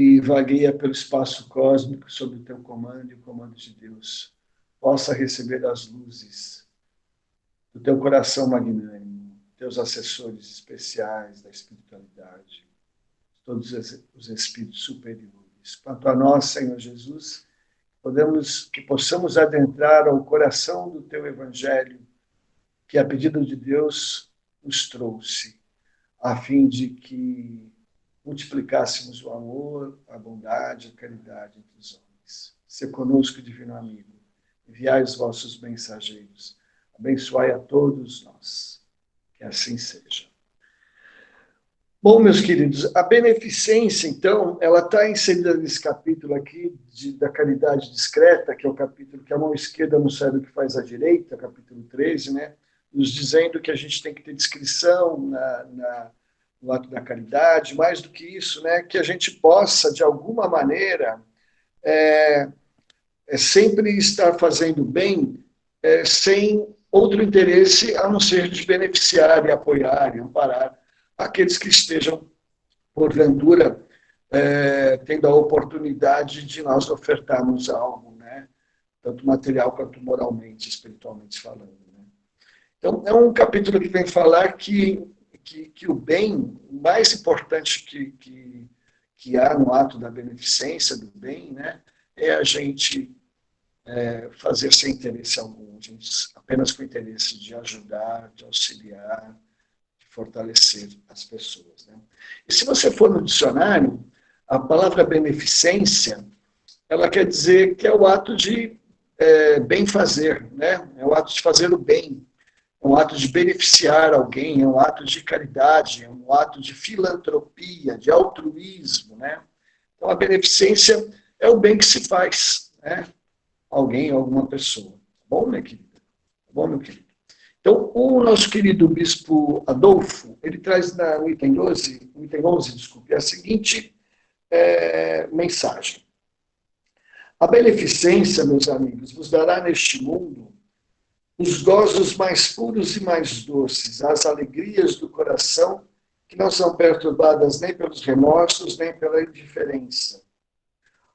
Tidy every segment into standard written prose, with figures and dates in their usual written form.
e vagueia pelo espaço cósmico sob o teu comando e o comando de Deus, possa receber as luzes do teu coração magnânimo, teus assessores especiais da espiritualidade, todos os espíritos superiores. Quanto a nós, Senhor Jesus, que possamos adentrar ao coração do teu evangelho, que a pedido de Deus nos trouxe, a fim de que multiplicássemos o amor, a bondade, a caridade entre os homens. Se conosco, divino amigo, enviai os vossos mensageiros, abençoai a todos nós. Que assim seja. Bom, meus queridos, a beneficência, então, ela está inserida nesse capítulo aqui da caridade discreta, que é o capítulo que a mão esquerda não sabe o que faz a direita, capítulo 13, né? Nos dizendo que a gente tem que ter discrição no ato da caridade, mais do que isso, né? Que a gente possa, de alguma maneira, sempre estar fazendo bem sem outro interesse a não ser de beneficiar e apoiar e amparar aqueles que estejam, porventura, tendo a oportunidade de nós ofertarmos algo, né? Tanto material quanto moralmente, espiritualmente falando. Né? Então, é um capítulo que vem falar que o bem mais importante que há no ato da beneficência, do bem, né? É a gente fazer sem interesse algum, a gente, apenas com o interesse de ajudar, de auxiliar, fortalecer as pessoas. Né? E se você for no dicionário, a palavra beneficência, ela quer dizer que é o ato de bem fazer, né? É o ato de fazer o bem, é um ato de beneficiar alguém, é um ato de caridade, é um ato de filantropia, de altruísmo. Né? Então, a beneficência é o bem que se faz, né? Alguém, alguma pessoa. Tá bom, minha querida? Tá bom, meu querido? Então, o nosso querido bispo Adolfo, ele traz no item 11, desculpe, a seguinte mensagem. A beneficência, meus amigos, vos dará neste mundo os gozos mais puros e mais doces, as alegrias do coração que não são perturbadas nem pelos remorsos, nem pela indiferença.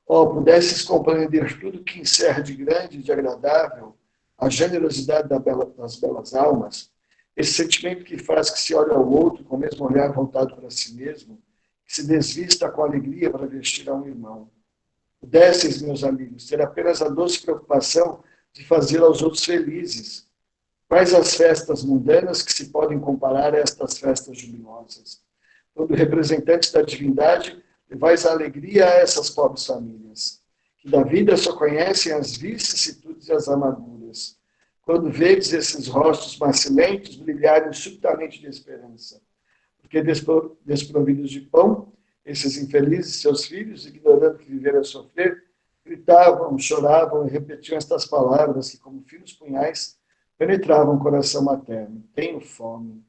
Pudesses compreender tudo que encerra de grande e de agradável a generosidade das belas almas, esse sentimento que faz que se olhe ao outro com o mesmo olhar voltado para si mesmo, que se desvista com alegria para vestir a um irmão. Pudesseis, meus amigos, ter apenas a doce preocupação de fazer aos outros felizes. Quais as festas mundanas que se podem comparar a estas festas jubilosas? Quando representantes da divindade, levais a alegria a essas pobres famílias, que da vida só conhecem as vicissitudes e as amarguras. Quando vedes esses rostos macilentos brilharem subitamente de esperança, porque desprovidos de pão, esses infelizes, seus filhos, ignorando que viver é sofrer, gritavam, choravam e repetiam estas palavras que, como finos punhais, penetravam o coração materno. Tenho fome.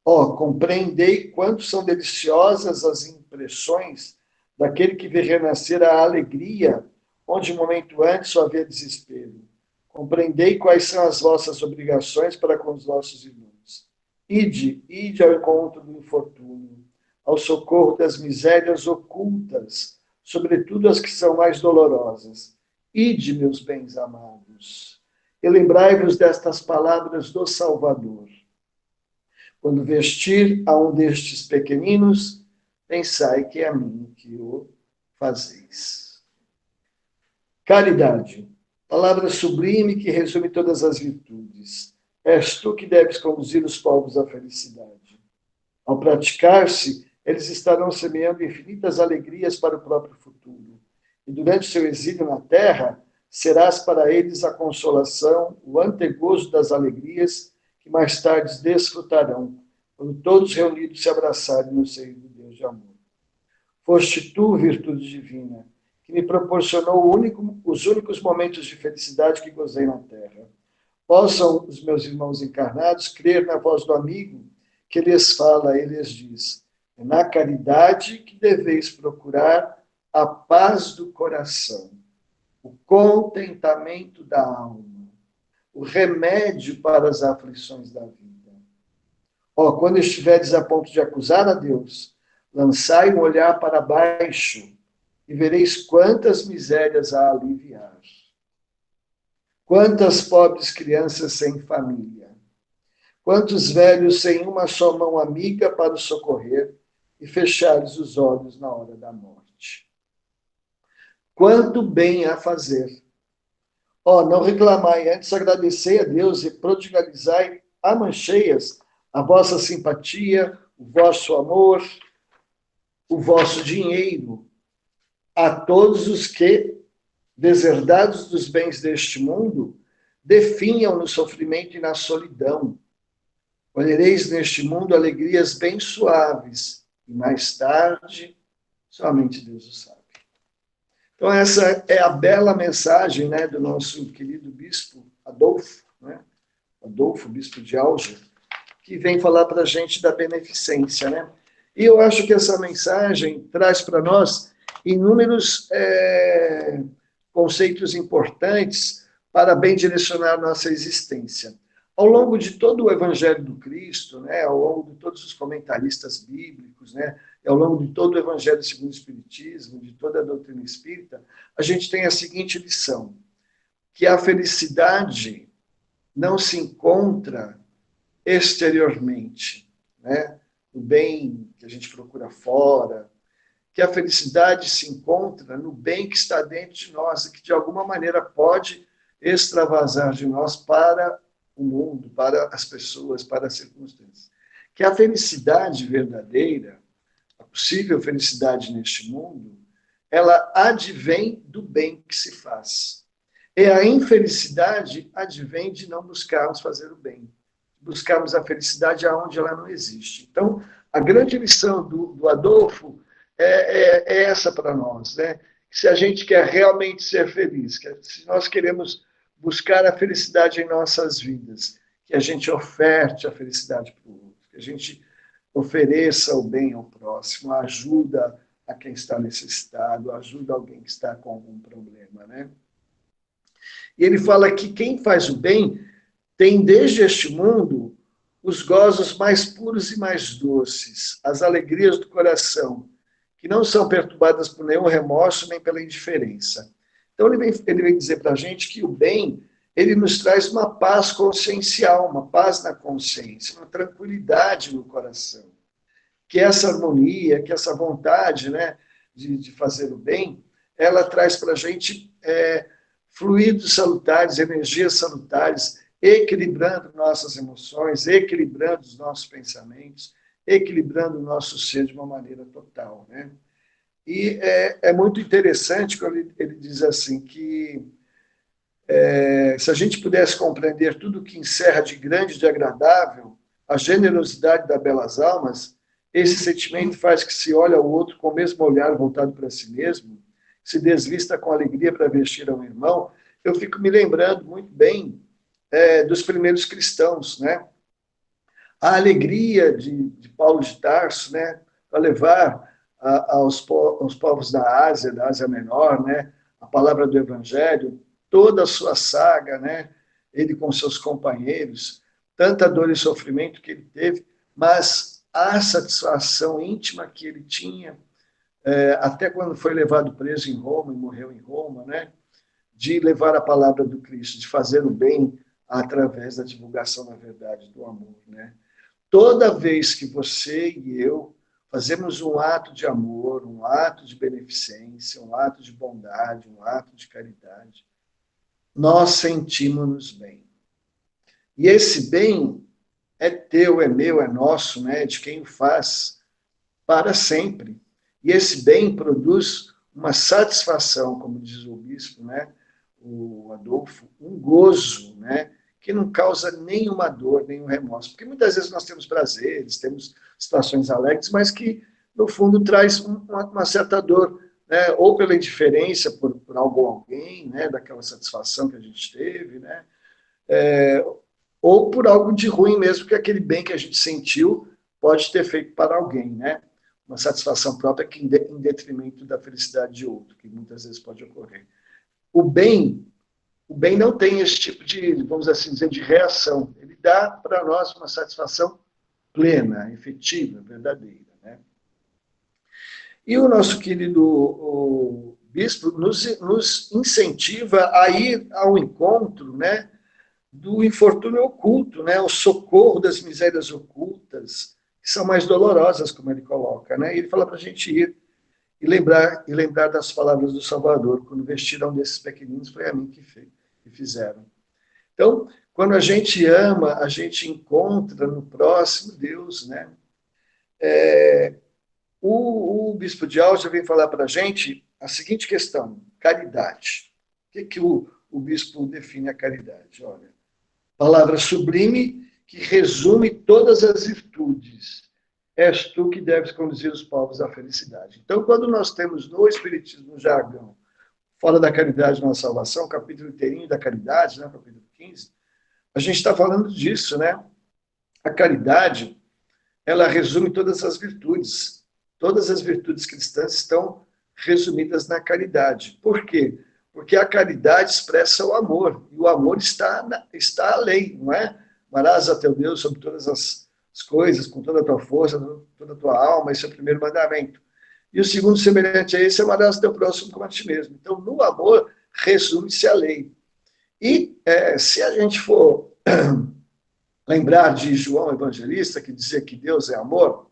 Compreendei quanto são deliciosas as impressões daquele que vê renascer a alegria, onde um momento antes só havia desespero. Compreendei quais são as vossas obrigações para com os vossos irmãos. Ide ao encontro do infortúnio, ao socorro das misérias ocultas, sobretudo as que são mais dolorosas. Ide, meus bens amados, e lembrai-vos destas palavras do Salvador. Quando vestir a um destes pequeninos, pensai que é a mim que o fazeis. Caridade, palavra sublime que resume todas as virtudes. És tu que deves conduzir os povos à felicidade. Ao praticar-se, eles estarão semeando infinitas alegrias para o próprio futuro. E durante seu exílio na terra, serás para eles a consolação, o antegozo das alegrias que mais tarde desfrutarão, quando todos reunidos se abraçarem no seio do Deus de amor. Foste tu, virtude divina, que me proporcionou os únicos momentos de felicidade que gozei na terra. Possam os meus irmãos encarnados crer na voz do amigo que lhes fala e lhes diz: é na caridade que deveis procurar a paz do coração, o contentamento da alma, o remédio para as aflições da vida. Quando estiveres a ponto de acusar a Deus, lançai um olhar para baixo, e vereis quantas misérias há a aliviar. Quantas pobres crianças sem família. Quantos velhos sem uma só mão amiga para o socorrer e fechares os olhos na hora da morte. Quanto bem a fazer. Não reclamai, antes agradecei a Deus e prodigalizai a mancheias a vossa simpatia, o vosso amor, o vosso dinheiro, a todos os que, deserdados dos bens deste mundo, definham no sofrimento e na solidão. Colhereis neste mundo alegrias bem suaves, e mais tarde, somente Deus o sabe. Então, essa é a bela mensagem, né, do nosso querido bispo Adolfo, né? Adolfo, bispo de Alger, que vem falar para a gente da beneficência, né? E eu acho que essa mensagem traz para nós inúmeros conceitos importantes para bem direcionar nossa existência. Ao longo de todo o Evangelho do Cristo, né, ao longo de todos os comentaristas bíblicos, né, ao longo de todo o Evangelho segundo o Espiritismo, de toda a doutrina espírita, a gente tem a seguinte lição, que a felicidade não se encontra exteriormente, né, no bem que a gente procura fora, que a felicidade se encontra no bem que está dentro de nós e que, de alguma maneira, pode extravasar de nós para o mundo, para as pessoas, para as circunstâncias. Que a felicidade verdadeira, a possível felicidade neste mundo, ela advém do bem que se faz. E a infelicidade advém de não buscarmos fazer o bem. Buscarmos a felicidade aonde ela não existe. Então, a grande lição do Adolfo é essa para nós, né? Se a gente quer realmente ser feliz, se nós queremos buscar a felicidade em nossas vidas, que a gente oferte a felicidade para o outro, que a gente ofereça o bem ao próximo, ajuda a quem está necessitado, ajuda alguém que está com algum problema, né? E ele fala que quem faz o bem tem desde este mundo os gozos mais puros e mais doces, as alegrias do coração, que não são perturbadas por nenhum remorso nem pela indiferença. Então, ele vem dizer para a gente que o bem, ele nos traz uma paz consciencial, uma paz na consciência, uma tranquilidade no coração. Que essa harmonia, que essa vontade, né, de fazer o bem, ela traz para a gente fluidos salutares, energias salutares, equilibrando nossas emoções, equilibrando os nossos pensamentos, equilibrando o nosso ser de uma maneira total, né? E é muito interessante quando ele diz assim que se a gente pudesse compreender tudo o que encerra de grande e de agradável, a generosidade das belas almas, esse sentimento faz que se olhe ao outro com o mesmo olhar voltado para si mesmo, se desvista com alegria para vestir ao irmão. Eu fico me lembrando muito bem dos primeiros cristãos, né? A alegria de Paulo de Tarso, né, para levar aos povos da Ásia Menor, né, a palavra do Evangelho, toda a sua saga, né, ele com seus companheiros, tanta dor e sofrimento que ele teve, mas a satisfação íntima que ele tinha, até quando foi levado preso em Roma e morreu em Roma, né, de levar a palavra do Cristo, de fazer o bem através da divulgação da verdade, do amor, né? Toda vez que você e eu fazemos um ato de amor, um ato de beneficência, um ato de bondade, um ato de caridade, nós sentimos-nos bem. E esse bem é teu, é meu, é nosso, né? É de quem o faz para sempre. E esse bem produz uma satisfação, como diz o bispo, né? O Adolfo, um gozo, né? Que não causa nenhuma dor, nenhum remorso. Porque muitas vezes nós temos prazeres, temos situações alegres, mas que, no fundo, traz uma certa dor, né? Ou pela indiferença por algo ou alguém, né? Daquela satisfação que a gente teve, né? Ou por algo de ruim mesmo, que aquele bem que a gente sentiu pode ter feito para alguém, né? Uma satisfação própria que em detrimento da felicidade de outro, que muitas vezes pode ocorrer. O bem não tem esse tipo de, vamos assim dizer, de reação. Ele dá para nós uma satisfação plena, efetiva, verdadeira, né? E o nosso querido o bispo nos incentiva a ir ao encontro, né, do infortúnio oculto, né, o socorro das misérias ocultas, que são mais dolorosas, como ele coloca. Né? E ele fala para a gente ir e lembrar das palavras do Salvador, quando vestiram desses pequeninos, foi a mim que fizeram. Então, quando a gente ama, a gente encontra no próximo Deus, né? O bispo de Alja vem falar para a gente a seguinte questão: caridade. Que o bispo define a caridade? Olha, palavra sublime que resume todas as virtudes. És tu que deves conduzir os povos à felicidade. Então, quando nós temos no Espiritismo, no jargão, fora da caridade na salvação, capítulo inteirinho da caridade, né, capítulo 15, a gente está falando disso, né? A caridade, ela resume todas as virtudes. Todas as virtudes cristãs estão resumidas na caridade. Por quê? Porque a caridade expressa o amor, e o amor está a lei, não é? Amarás a teu Deus sobre todas as coisas, com toda a tua força, toda a tua alma, esse é o primeiro mandamento. E o segundo, semelhante a esse, é amarás teu próximo como a ti mesmo. Então, no amor, resume-se a lei. E se a gente for lembrar de João Evangelista, que dizia que Deus é amor,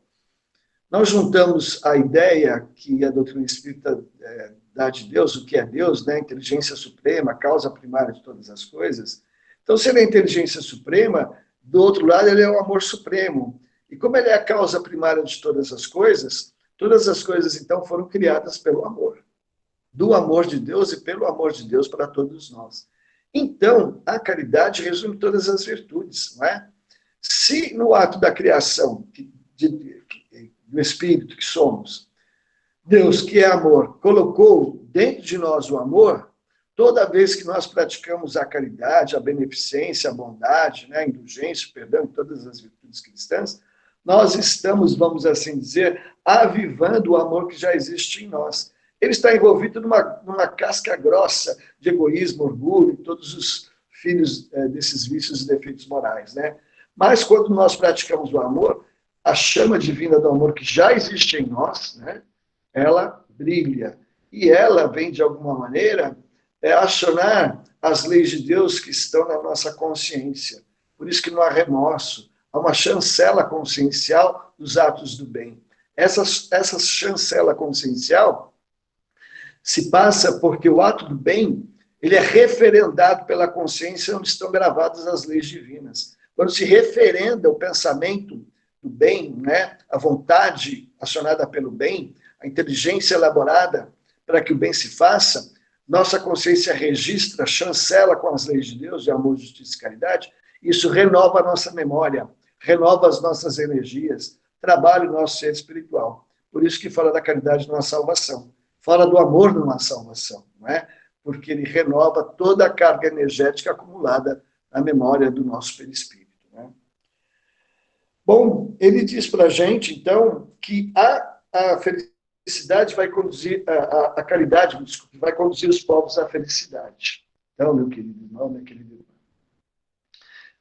nós juntamos a ideia que a doutrina espírita dá de Deus, o que é Deus, né? Inteligência suprema, causa primária de todas as coisas. Então, se ele é a inteligência suprema, do outro lado, ele é o amor supremo. E como ele é a causa primária de todas as coisas, então, foram criadas pelo amor. Do amor de Deus e pelo amor de Deus para todos nós. Então, a caridade resume todas as virtudes, não é? Se no ato da criação do Espírito que somos, Deus, que é amor, colocou dentro de nós o amor, toda vez que nós praticamos a caridade, a beneficência, a bondade, né, a indulgência, o perdão, todas as virtudes cristãs, nós estamos, vamos assim dizer, avivando o amor que já existe em nós. Ele está envolvido numa casca grossa de egoísmo, orgulho, todos os filhos desses vícios e defeitos morais, né? Mas quando nós praticamos o amor, a chama divina do amor que já existe em nós, né? Ela brilha. E ela vem, de alguma maneira, acionar as leis de Deus que estão na nossa consciência. Por isso que não há remorso, há uma chancela consciencial dos atos do bem. Essa chancela consciencial se passa porque o ato do bem ele é referendado pela consciência onde estão gravadas as leis divinas. Quando se referenda o pensamento do bem, né, a vontade acionada pelo bem, a inteligência elaborada para que o bem se faça, nossa consciência registra, chancela com as leis de Deus, de amor, justiça e caridade, isso renova a nossa memória, renova as nossas energias, trabalha o nosso ser espiritual. Por isso que fala da caridade numa salvação, fala do amor numa salvação, não é? Porque ele renova toda a carga energética acumulada na memória do nosso perispírito. Né? Bom, ele diz para a gente, então, que a felicidade vai conduzir, a caridade, desculpe, vai conduzir os povos à felicidade. Então, meu querido irmão, minha querida irmã,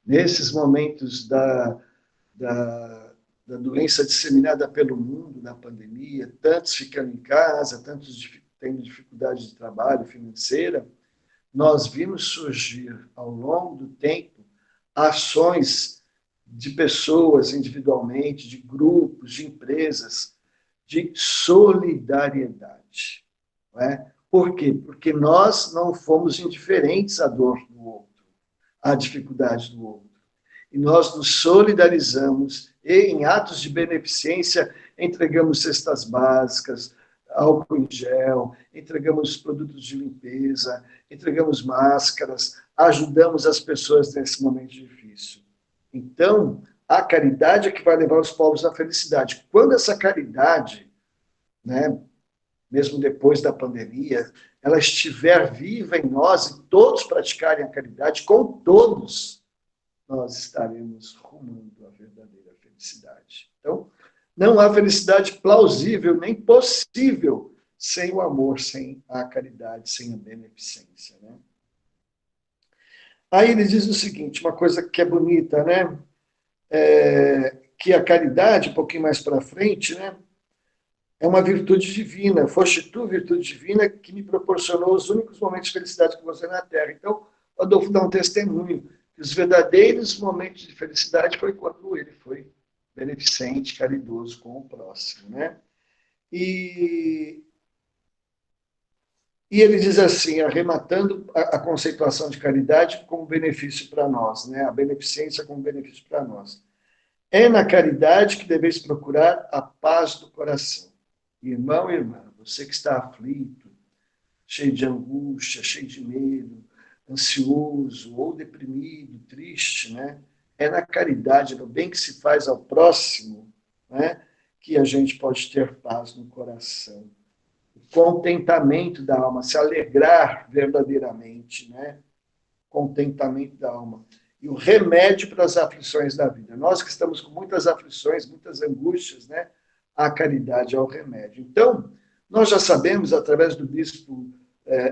nesses momentos da doença disseminada pelo mundo, da pandemia, tantos ficando em casa, tantos tendo dificuldade de trabalho, financeira, nós vimos surgir, ao longo do tempo, ações de pessoas individualmente, de grupos, de empresas, de solidariedade. Não é? Por quê? Porque nós não fomos indiferentes à dor do outro, à dificuldade do outro. E nós nos solidarizamos e, em atos de beneficência, entregamos cestas básicas, álcool em gel, entregamos produtos de limpeza, entregamos máscaras, ajudamos as pessoas nesse momento difícil. Então, a caridade é que vai levar os povos à felicidade. Quando essa caridade, né, mesmo depois da pandemia, ela estiver viva em nós e todos praticarem a caridade, com todos, nós estaremos rumando à verdadeira felicidade. Então, não há felicidade plausível nem possível sem o amor, sem a caridade, sem a beneficência. Né? Aí ele diz o seguinte, uma coisa que é bonita, né? Que a caridade, um pouquinho mais para frente, né? é uma virtude divina. Foste tu, virtude divina, que me proporcionou os únicos momentos de felicidade que você na Terra. Então, o Adolfo dá um testemunho que os verdadeiros momentos de felicidade foi quando ele foi beneficente, caridoso com o próximo, né? E ele diz assim, arrematando a conceituação de caridade como benefício para nós, né? A beneficência como benefício para nós. É na caridade que deveis procurar a paz do coração. Irmão e irmã, você que está aflito, cheio de angústia, cheio de medo, ansioso ou deprimido, triste, né? É na caridade, no bem que se faz ao próximo, né? Que a gente pode ter paz no coração. O contentamento da alma, se alegrar verdadeiramente, né? Contentamento da alma. E o remédio para as aflições da vida. Nós que estamos com muitas aflições, muitas angústias, né? A caridade é o remédio. Então, nós já sabemos, através do bispo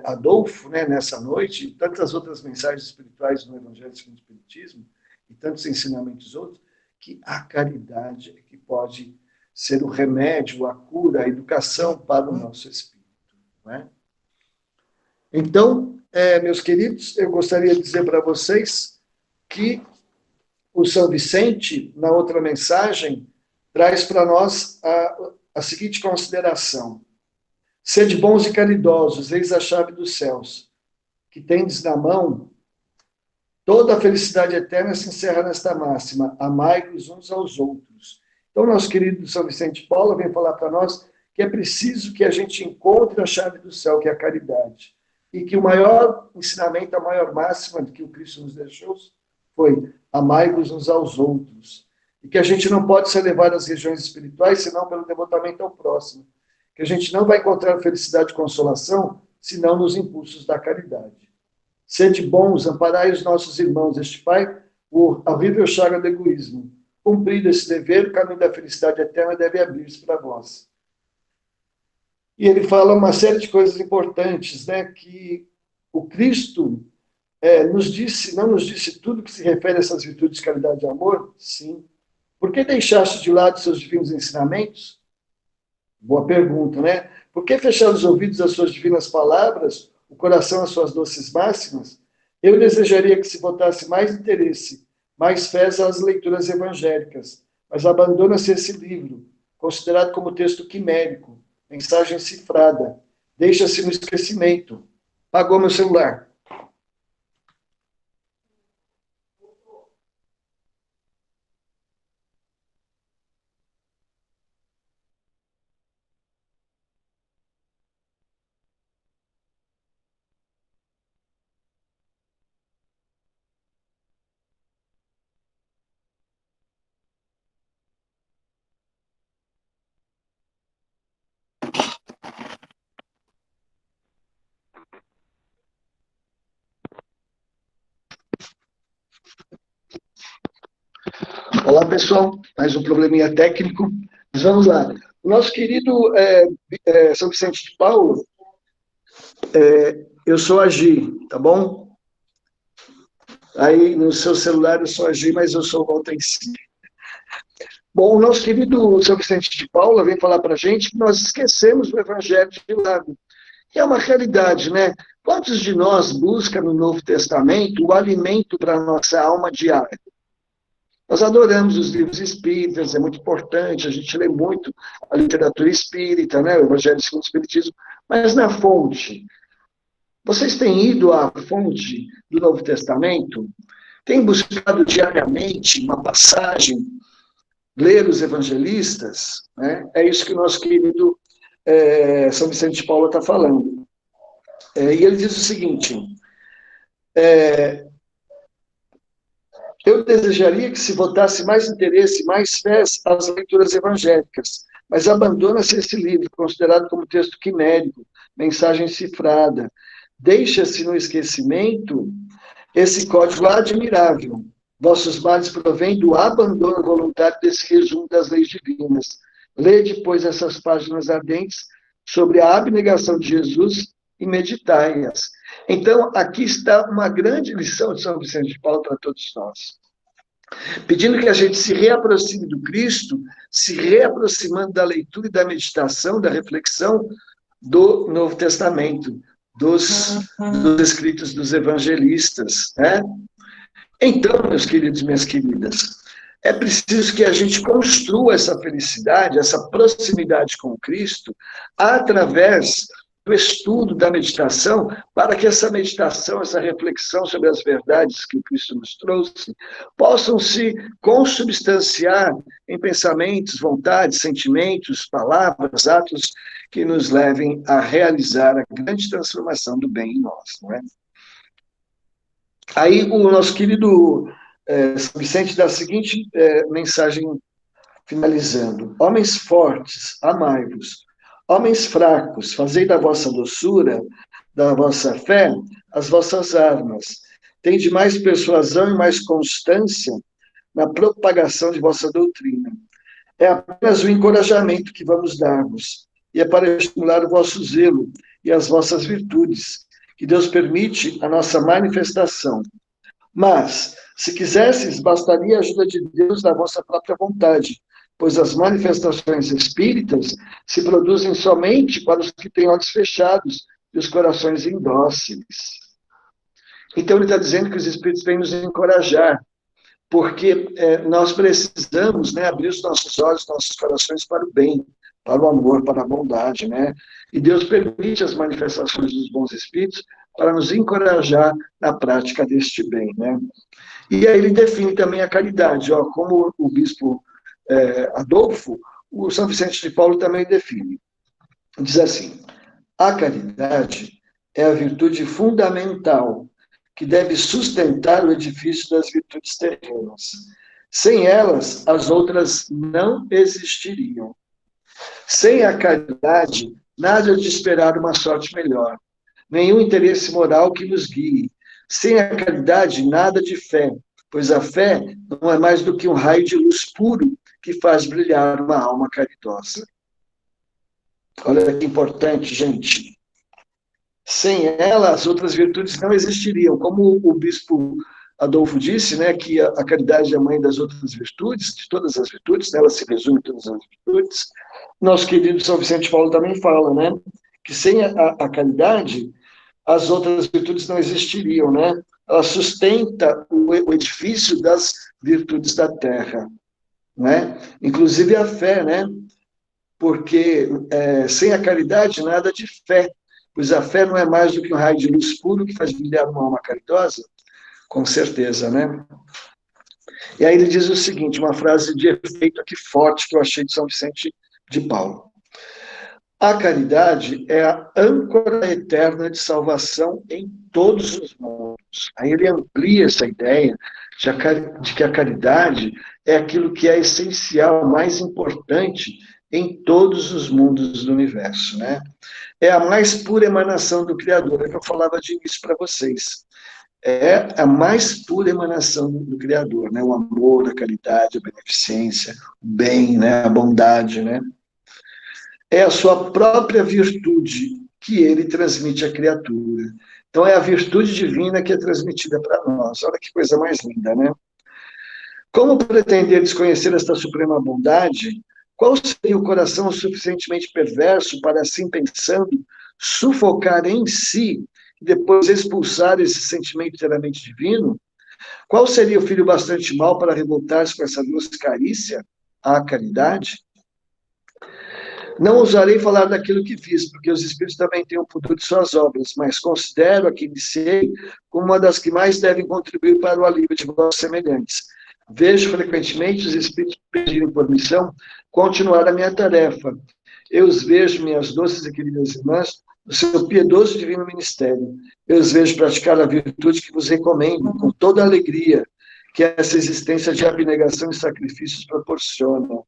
Adolfo, né, nessa noite, e tantas outras mensagens espirituais no Evangelho segundo o Espiritismo, e tantos ensinamentos outros, que a caridade é que pode ser o remédio, a cura, a educação para o nosso espírito. Né? Então, meus queridos, eu gostaria de dizer para vocês que o São Vicente, na outra mensagem, traz para nós a seguinte consideração. Sede bons e caridosos, eis a chave dos céus, que tendes na mão, toda a felicidade eterna se encerra nesta máxima, amai-vos uns aos outros. Então, nosso querido São Vicente de Paula vem falar para nós que é preciso que a gente encontre a chave do céu, que é a caridade. E que o maior ensinamento, a maior máxima que o Cristo nos deixou foi amai-vos uns aos outros. E que a gente não pode ser levado às regiões espirituais senão pelo devotamento ao próximo. Que a gente não vai encontrar felicidade e consolação senão nos impulsos da caridade. Sede bons, amparai os nossos irmãos, este Pai, o horrível chaga do egoísmo. Cumprido esse dever, o caminho da felicidade eterna deve abrir-se para vós. E ele fala uma série de coisas importantes, né, que o Cristo não nos disse tudo que se refere a essas virtudes de caridade e amor? Sim. Por que deixaste de lado seus divinos ensinamentos? Boa pergunta, né? Por que fechar os ouvidos às suas divinas palavras, o coração às suas doces máximas? Eu desejaria que se botasse mais interesse, mais fé às leituras evangélicas, mas abandona-se esse livro, considerado como texto quimérico, mensagem cifrada, deixa-se no esquecimento. Pagou meu celular. Olá, pessoal. Mais um probleminha técnico. Mas vamos lá. O nosso querido São Vicente de Paulo, eu sou a Gi, tá bom? Aí no seu celular eu sou a Gi, mas eu sou o Walter em si. Bom, o nosso querido São Vicente de Paula vem falar para a gente que nós esquecemos o Evangelho de lado. Que é uma realidade, né? Quantos de nós buscam no Novo Testamento o alimento para a nossa alma diária? Nós adoramos os livros espíritas, é muito importante, a gente lê muito a literatura espírita, né? O Evangelho segundo o Espiritismo, mas na fonte. Vocês têm ido à fonte do Novo Testamento? Têm buscado diariamente uma passagem, ler os evangelistas? Né? É isso que o nosso querido São Vicente de Paula está falando. E ele diz o seguinte, eu desejaria que se votasse mais interesse, mais fé às leituras evangélicas, mas abandona-se esse livro, considerado como texto quimérico, mensagem cifrada. Deixa-se no esquecimento esse código admirável. Vossos males provêm do abandono voluntário desse resumo das leis divinas. Lê depois essas páginas ardentes sobre a abnegação de Jesus e meditai-as. Então, aqui está uma grande lição de São Vicente de Paulo para todos nós. pedindo que a gente se reaproxime do Cristo, se reaproximando da leitura e da meditação, da reflexão do Novo Testamento, dos escritos dos evangelistas, né? Então, meus queridos e minhas queridas, é preciso que a gente construa essa felicidade, essa proximidade com Cristo, através do estudo, da meditação, para que essa meditação, essa reflexão sobre as verdades que o Cristo nos trouxe, possam se consubstanciar em pensamentos, vontades, sentimentos, palavras, atos que nos levem a realizar a grande transformação do bem em nós, não é? Aí o nosso querido São Vicente dá a seguinte mensagem finalizando: homens fortes, amai-vos; homens fracos, fazei da vossa doçura, da vossa fé, as vossas armas. Tende mais persuasão e mais constância na propagação de vossa doutrina. É apenas o encorajamento que vamos dar-vos, e é para estimular o vosso zelo e as vossas virtudes, que Deus permite a nossa manifestação. Mas, se quisesses, bastaria a ajuda de Deus da vossa própria vontade, pois as manifestações espíritas se produzem somente para os que têm olhos fechados e os corações indóceis. Então, ele está dizendo que os espíritos vêm nos encorajar, porque nós precisamos, né, abrir os nossos olhos, nossos corações para o bem, para o amor, para a bondade, né? E Deus permite as manifestações dos bons espíritos para nos encorajar na prática deste bem, né? E aí ele define também a caridade, ó, como o bispo Adolfo, o São Vicente de Paulo também define. Diz assim: a caridade é a virtude fundamental que deve sustentar o edifício das virtudes terrenas. Sem elas, as outras não existiriam. Sem a caridade, nada de esperar uma sorte melhor, nenhum interesse moral que nos guie. Sem a caridade, nada de fé, pois a fé não é mais do que um raio de luz puro que faz brilhar uma alma caridosa. Olha que importante, gente. Sem ela, as outras virtudes não existiriam. Como o bispo Adolfo disse, né, que a caridade é a mãe das outras virtudes, de todas as virtudes, né, ela se resume em todas as virtudes. Nosso querido São Vicente de Paulo também fala, né, que sem a caridade, as outras virtudes não existiriam, né? Ela sustenta o edifício das virtudes da terra, né? Inclusive a fé, né? Porque sem a caridade, nada de fé, pois a fé não é mais do que um raio de luz puro que faz brilhar uma alma caridosa, com certeza, né? E aí ele diz o seguinte, uma frase de efeito aqui forte que eu achei de São Vicente de Paulo: a caridade é a âncora eterna de salvação em todos os mundos. Aí ele amplia essa ideia de que a caridade é aquilo que é essencial, mais importante em todos os mundos do universo, né? É a mais pura emanação do Criador, é que eu falava de início para vocês. É a mais pura emanação do Criador, né? O amor, a caridade, a beneficência, o bem, né? A bondade, né? É a sua própria virtude que ele transmite à criatura. Então, é a virtude divina que é transmitida para nós. Olha que coisa mais linda, né? Como pretender desconhecer esta suprema bondade? Qual seria o coração suficientemente perverso para, assim pensando, sufocar em si e depois expulsar esse sentimento inteiramente divino? Qual seria o filho bastante mau para revoltar-se com essa doce carícia, a caridade? Não ousarei falar daquilo que fiz, porque os espíritos também têm o pudor de suas obras, mas considero a que iniciei como uma das que mais devem contribuir para o alívio de vossos semelhantes. Vejo frequentemente os espíritos pedirem por missão continuar a minha tarefa. Eu os vejo, minhas doces e queridas irmãs, no seu piedoso e divino ministério. Eu os vejo praticar a virtude que vos recomendo, com toda a alegria que essa existência de abnegação e sacrifícios proporciona.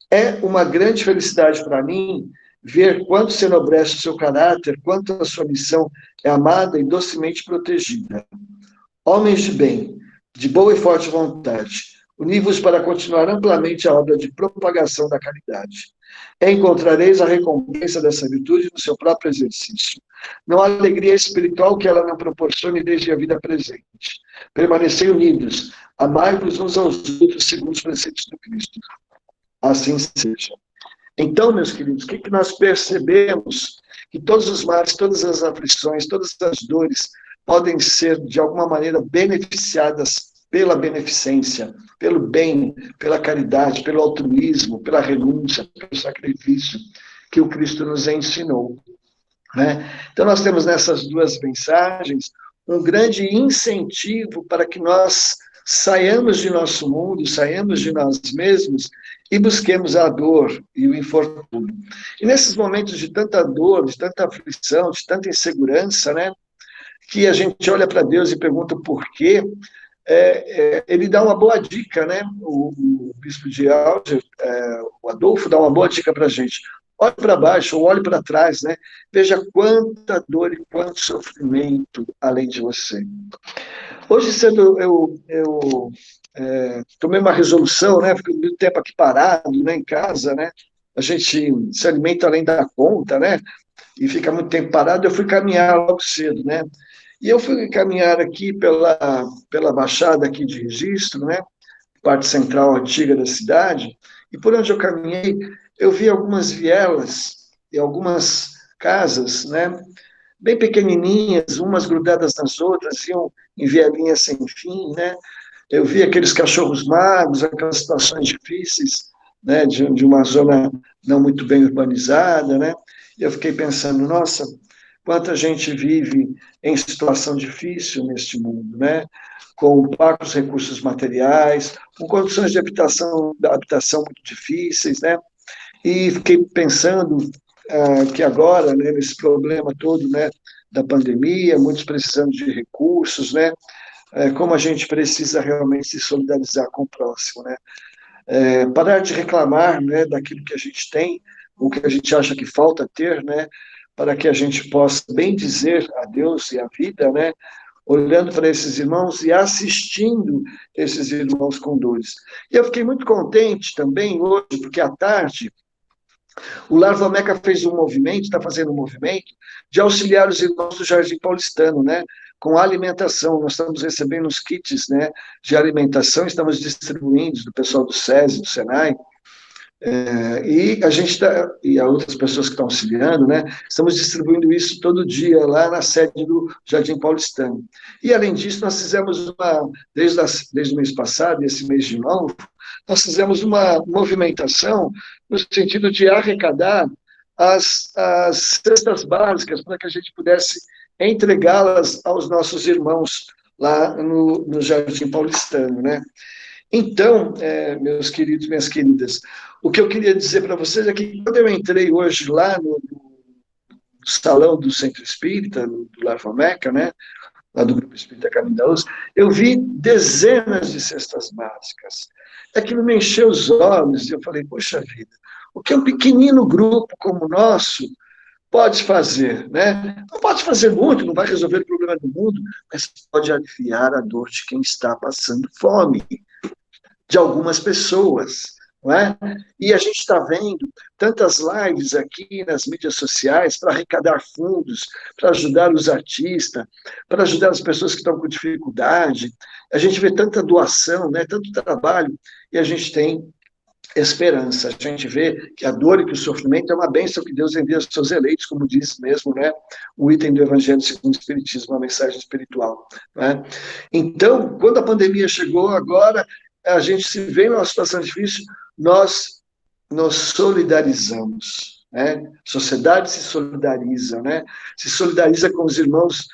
É uma grande felicidade para mim ver quanto se enobrece o seu caráter, quanto a sua missão é amada e docemente protegida. Homens de bem, de boa e forte vontade, uni-vos para continuar amplamente a obra de propagação da caridade. Encontrareis a recompensa dessa virtude no seu próprio exercício. Não há alegria espiritual que ela não proporcione desde a vida presente. Permanecei unidos, amai-vos uns aos outros segundo os preceitos do Cristo. Assim seja. Então, meus queridos, o que nós percebemos? Que todos os males, todas as aflições, todas as dores podem ser, de alguma maneira, beneficiadas pela beneficência, pelo bem, pela caridade, pelo altruísmo, pela renúncia, pelo sacrifício que o Cristo nos ensinou. Né? Então, nós temos nessas duas mensagens um grande incentivo para que nós saiamos de nosso mundo, saiamos de nós mesmos e busquemos a dor e o infortúnio. E nesses momentos de tanta dor, de tanta aflição, de tanta insegurança, né, que a gente olha para Deus e pergunta por quê, ele dá uma boa dica, né? O bispo de Alger, o Adolfo, dá uma boa dica para a gente. Olhe para baixo, ou olhe para trás, né? Veja quanta dor e quanto sofrimento além de você. Hoje cedo eu tomei uma resolução, né? Fiquei muito tempo aqui parado, né? Em casa, né? A gente se alimenta além da conta, né? E fica muito tempo parado. Eu fui caminhar logo cedo, né? E eu fui caminhar aqui pela Baixada aqui de Registro, né? Parte central antiga da cidade. E por onde eu caminhei, eu vi algumas vielas e algumas casas, né? Bem pequenininhas, umas grudadas nas outras, iam em vielinhas sem fim, né? Eu vi aqueles cachorros magros, aquelas situações difíceis, né? De uma zona não muito bem urbanizada, né? E eu fiquei pensando, nossa, quanta gente vive em situação difícil neste mundo, né? Com poucos recursos materiais, com condições de habitação muito difíceis, né? E fiquei pensando que agora, né, nesse problema todo, né, da pandemia, muitos precisando de recursos, né? Como a gente precisa realmente se solidarizar com o próximo, né? Parar de reclamar, né, daquilo que a gente tem, o que a gente acha que falta ter, né, para que a gente possa bem dizer a Deus e a vida, né, olhando para esses irmãos e assistindo esses irmãos com dores. E eu fiquei muito contente também hoje, porque à tarde o Lar Vameca fez um movimento, está fazendo um movimento de auxiliar os irmãos do Jardim Paulistano, né, com alimentação. Nós estamos recebendo os kits, né, de alimentação, estamos distribuindo do pessoal do SESI, do Senai, e a gente e há outras pessoas que estão auxiliando, né? Estamos distribuindo isso todo dia lá na sede do Jardim Paulistano. E além disso, nós fizemos desde o mês passado, esse mês de novo, nós fizemos uma movimentação no sentido de arrecadar as cestas básicas para que a gente pudesse entregá-las aos nossos irmãos lá no Jardim Paulistano, né? Então, meus queridos, minhas queridas, o que eu queria dizer para vocês é que quando eu entrei hoje lá no salão do Centro Espírita, do Lar Vameca, né, lá do Grupo Espírita Caminho da Luz, eu vi dezenas de cestas básicas. Aquilo me encheu os olhos e eu falei, poxa vida, o que um pequenino grupo como o nosso pode fazer, né? Não pode fazer muito, não vai resolver o problema do mundo, mas pode aliviar a dor de quem está passando fome, de algumas pessoas, não é? E a gente está vendo tantas lives aqui nas mídias sociais para arrecadar fundos, para ajudar os artistas, para ajudar as pessoas que estão com dificuldade. A gente vê tanta doação, né, tanto trabalho, e a gente tem esperança. A gente vê que a dor e que o sofrimento é uma bênção que Deus envia aos seus eleitos, como diz mesmo, né, o item do Evangelho segundo o Espiritismo, uma mensagem espiritual. Né? Então, quando a pandemia chegou, agora a gente se vê numa situação difícil, nós nos solidarizamos, né? A sociedade se solidariza, né? Se solidariza com os irmãos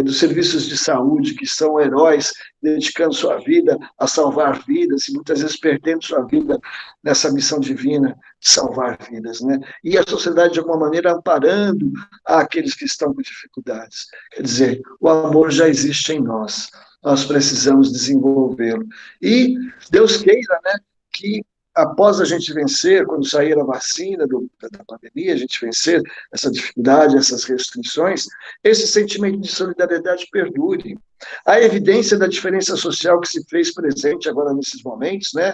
dos serviços de saúde, que são heróis, dedicando sua vida a salvar vidas, e muitas vezes perdendo sua vida nessa missão divina de salvar vidas, né? E a sociedade, de alguma maneira, amparando aqueles que estão com dificuldades. Quer dizer, o amor já existe em nós. Nós precisamos desenvolvê-lo. E Deus queira, né, que após a gente vencer, quando sair a vacina da pandemia, a gente vencer essa dificuldade, essas restrições, esse sentimento de solidariedade perdure. A evidência da diferença social que se fez presente agora nesses momentos, né,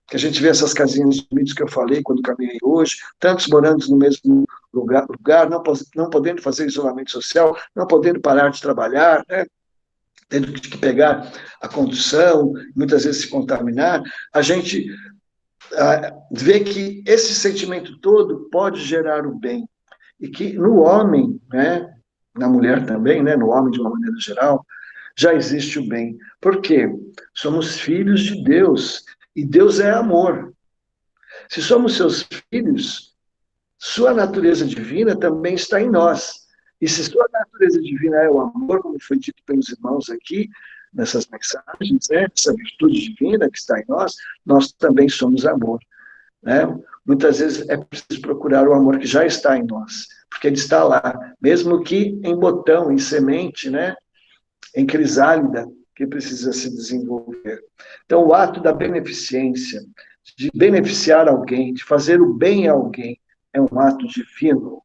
que a gente vê essas casinhas de mitos que eu falei quando caminhei hoje, tantos morando no mesmo lugar não podendo fazer isolamento social, não podendo parar de trabalhar, né? Tendo que pegar a condução, muitas vezes se contaminar, a gente vê que esse sentimento todo pode gerar o bem. E que no homem, né, na mulher também, né, no homem de uma maneira geral, já existe o bem. Por quê? Somos filhos de Deus, e Deus é amor. Se somos seus filhos, sua natureza divina também está em nós. E se sua natureza divina é o amor, como foi dito pelos irmãos aqui, nessas mensagens, né, essa virtude divina que está em nós também somos amor. Né? Muitas vezes é preciso procurar o amor que já está em nós, porque ele está lá, mesmo que em botão, em semente, né? Em crisálida, que precisa se desenvolver. Então, o ato da beneficência, de beneficiar alguém, de fazer o bem a alguém, é um ato divino,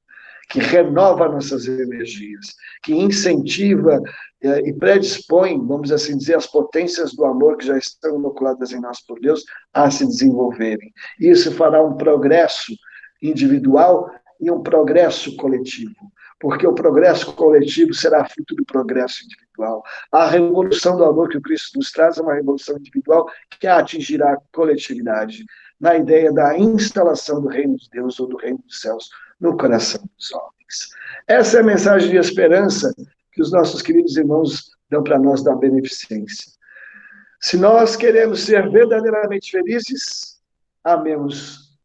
que renova nossas energias, que incentiva e predispõe, vamos assim dizer, as potências do amor que já estão inoculadas em nós por Deus a se desenvolverem. Isso fará um progresso individual e um progresso coletivo, porque o progresso coletivo será fruto do progresso individual. A revolução do amor que o Cristo nos traz é uma revolução individual que atingirá a coletividade, na ideia da instalação do reino de Deus ou do reino dos céus no coração dos homens. Essa é a mensagem de esperança que os nossos queridos irmãos dão para nós da beneficência. Se nós queremos ser verdadeiramente felizes, amemos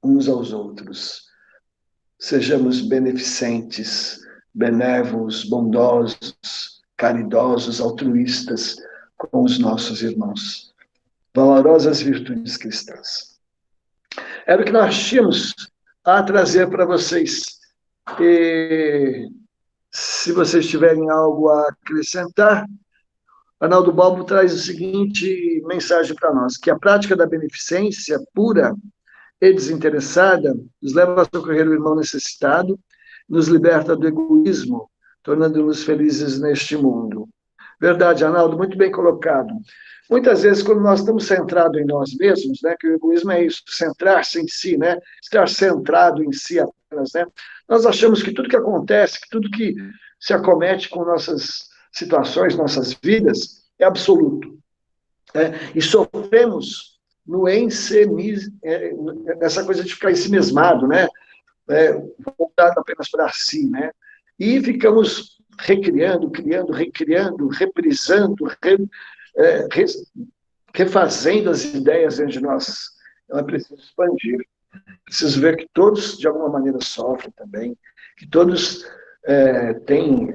uns aos outros. Sejamos beneficentes, benévolos, bondosos, caridosos, altruístas com os nossos irmãos. Valorosas virtudes cristãs. Era o que nós tínhamos a trazer para vocês. E se vocês tiverem algo a acrescentar, Arnaldo Balbo traz a seguinte mensagem para nós, que a prática da beneficência pura e desinteressada nos leva a socorrer o irmão necessitado, nos liberta do egoísmo, tornando-nos felizes neste mundo. Verdade, Arnaldo, muito bem colocado. Muitas vezes, quando nós estamos centrados em nós mesmos, né, que o egoísmo é isso, centrar-se em si, né, estar centrado em si apenas, né, nós achamos que tudo que acontece, que tudo que se acomete com nossas situações, nossas vidas, é absoluto. Né, e sofremos no nessa coisa de ficar ensimesmado, né, voltado apenas para si, né, e ficamos recriando, criando, recriando, reprisando, refazendo as ideias dentro de nós. Então é preciso expandir. Preciso ver que todos, de alguma maneira, sofrem também, que todos têm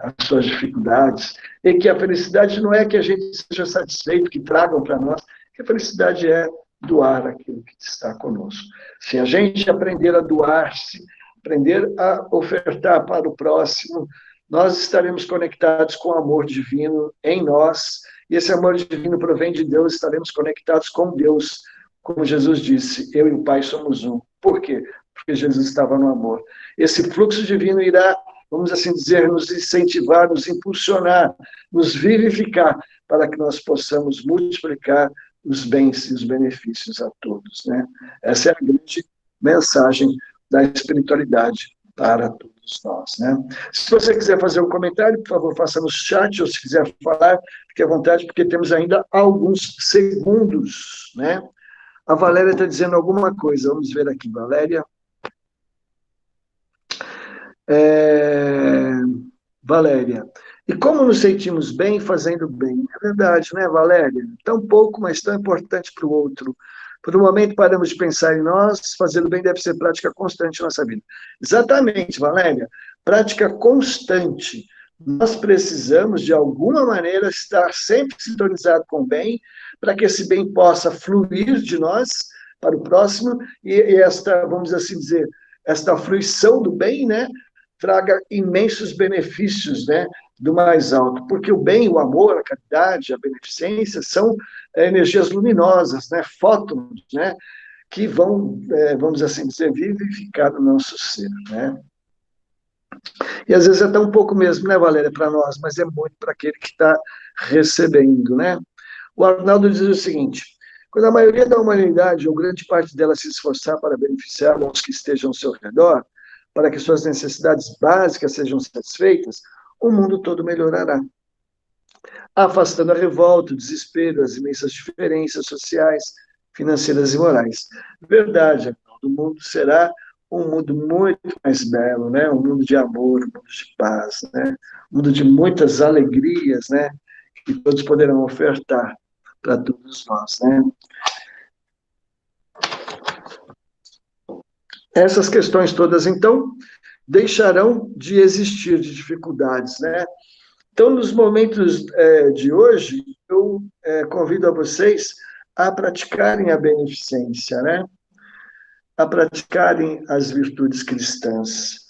as suas dificuldades, e que a felicidade não é que a gente seja satisfeito, que tragam para nós, que a felicidade é doar aquilo que está conosco. Se a gente aprender a doar-se, aprender a ofertar para o próximo, nós estaremos conectados com o amor divino em nós, e esse amor divino provém de Deus, estaremos conectados com Deus, como Jesus disse, eu e o Pai somos um. Por quê? Porque Jesus estava no amor. Esse fluxo divino irá, vamos assim dizer, nos incentivar, nos impulsionar, nos vivificar, para que nós possamos multiplicar os bens e os benefícios a todos. Né? Essa é a grande mensagem da espiritualidade para todos nós. Né? Se você quiser fazer um comentário, por favor, faça no chat, ou se quiser falar, fique à vontade, porque temos ainda alguns segundos. Né? A Valéria está dizendo alguma coisa, vamos ver aqui, Valéria. Valéria, e como nos sentimos bem fazendo bem? É verdade, né, Valéria? Tão pouco, mas tão importante para o outro. Por um momento paramos de pensar em nós, fazer o bem deve ser prática constante na nossa vida. Exatamente, Valéria, prática constante. Nós precisamos, de alguma maneira, estar sempre sintonizado com o bem, para que esse bem possa fluir de nós para o próximo, e esta, vamos assim dizer, esta fruição do bem, né, traga imensos benefícios, né, do mais alto, porque o bem, o amor, a caridade, a beneficência são energias luminosas, né, fótons, né, que vão, vamos assim dizer, vivificar o nosso ser, né. E às vezes é até um pouco mesmo, né, Valéria, para nós, mas é muito para aquele que está recebendo, né. O Arnaldo diz o seguinte: Quando a maioria da humanidade, ou grande parte dela, se esforçar para beneficiar os que estejam ao seu redor, para que suas necessidades básicas sejam satisfeitas, o mundo todo melhorará, afastando a revolta, o desespero, as imensas diferenças sociais, financeiras e morais. Verdade, o mundo será um mundo muito mais belo, né? Um mundo de amor, um mundo de paz, né? Um mundo de muitas alegrias, né? Que todos poderão ofertar para todos nós, né? Essas questões todas, então, deixarão de existir de dificuldades, né? Então, nos momentos de hoje, eu convido a vocês a praticarem a beneficência, né? A praticarem as virtudes cristãs,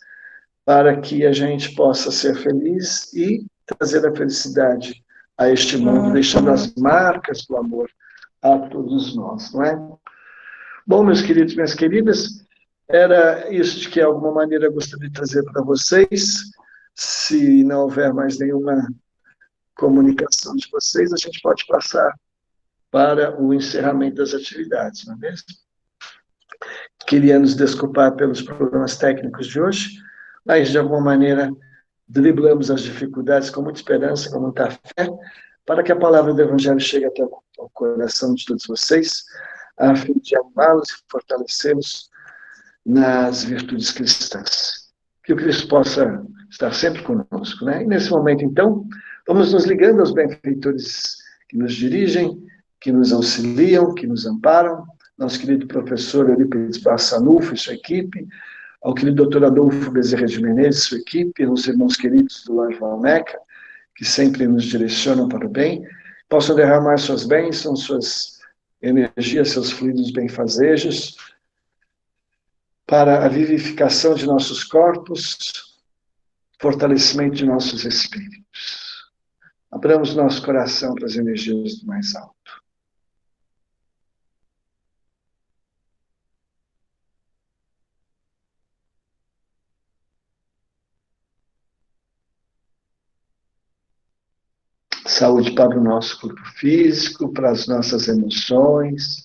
para que a gente possa ser feliz e trazer a felicidade a este mundo, deixando as marcas do amor a todos nós, não é? Bom, meus queridos, minhas queridas, era isso de que, de alguma maneira, eu gostaria de trazer para vocês. Se não houver mais nenhuma comunicação de vocês, a gente pode passar para o encerramento das atividades, não é mesmo? Queria nos desculpar pelos problemas técnicos de hoje, mas, de alguma maneira, driblamos as dificuldades com muita esperança, com muita fé, para que a palavra do Evangelho chegue até o coração de todos vocês, a fim de amá-los e fortalecê-los nas virtudes cristãs. Que o Cristo possa estar sempre conosco, né? E nesse momento, então, vamos nos ligando aos benfeitores que nos dirigem, que nos auxiliam, que nos amparam, nosso querido professor Eurípides Bassanufo e sua equipe, ao querido doutor Adolfo Bezerra de Menezes e sua equipe, aos irmãos queridos do Lar Valmeca, que sempre nos direcionam para o bem, possam derramar suas bênçãos, suas energias, seus fluidos benfazejos, para a vivificação de nossos corpos, fortalecimento de nossos espíritos. Abramos nosso coração para as energias do mais alto. Saúde para o nosso corpo físico, para as nossas emoções,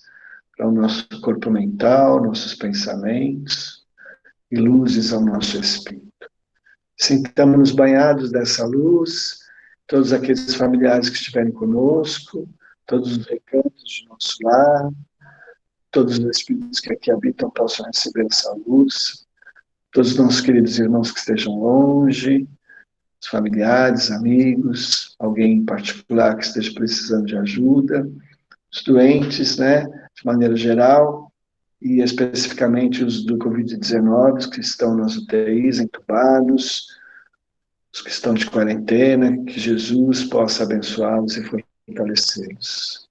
para o nosso corpo mental, nossos pensamentos, e luzes ao nosso espírito. Sintamos-nos banhados dessa luz, todos aqueles familiares que estiverem conosco, todos os recantos de nosso lar, todos os espíritos que aqui habitam possam receber essa luz, todos os nossos queridos irmãos que estejam longe, os familiares, amigos, alguém em particular que esteja precisando de ajuda, os doentes, né, de maneira geral, e especificamente os do Covid-19, os que estão nas UTIs, entubados, os que estão de quarentena, que Jesus possa abençoá-los e fortalecê-los.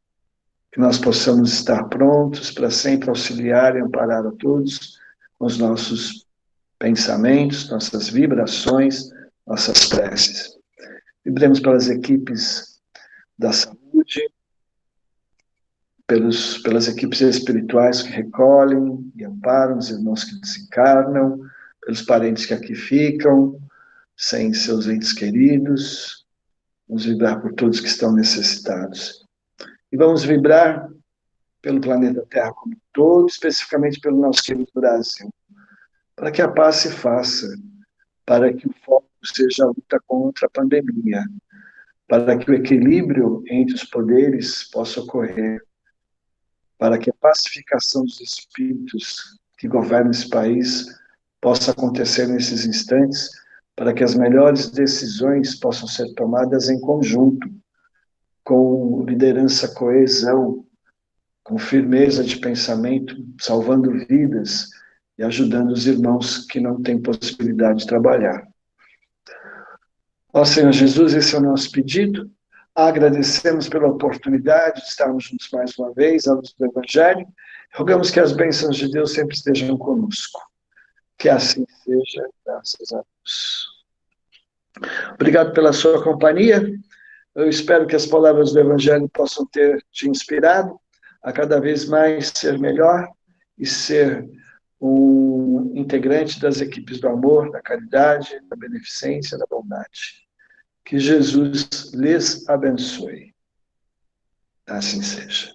Que nós possamos estar prontos para sempre auxiliar e amparar a todos com os nossos pensamentos, nossas vibrações, nossas preces. Vibremos pelas equipes da saúde, pelas equipes espirituais que recolhem e amparam os irmãos que desencarnam, pelos parentes que aqui ficam, sem seus entes queridos. Vamos vibrar por todos que estão necessitados. E vamos vibrar pelo planeta Terra como um todo, especificamente pelo nosso querido Brasil, para que a paz se faça, para que o foco seja a luta contra a pandemia, para que o equilíbrio entre os poderes possa ocorrer, para que a pacificação dos espíritos que governam esse país possa acontecer nesses instantes, para que as melhores decisões possam ser tomadas em conjunto, com liderança, coesão, com firmeza de pensamento, salvando vidas e ajudando os irmãos que não têm possibilidade de trabalhar. Ó Senhor Jesus, esse é o nosso pedido. Agradecemos pela oportunidade de estarmos juntos mais uma vez, à luz do Evangelho. Rogamos que as bênçãos de Deus sempre estejam conosco. Que assim seja, graças a Deus. Obrigado pela sua companhia. Eu espero que as palavras do Evangelho possam ter te inspirado a cada vez mais ser melhor e ser um integrante das equipes do amor, da caridade, da beneficência, da bondade. Que Jesus lhes abençoe. Assim seja.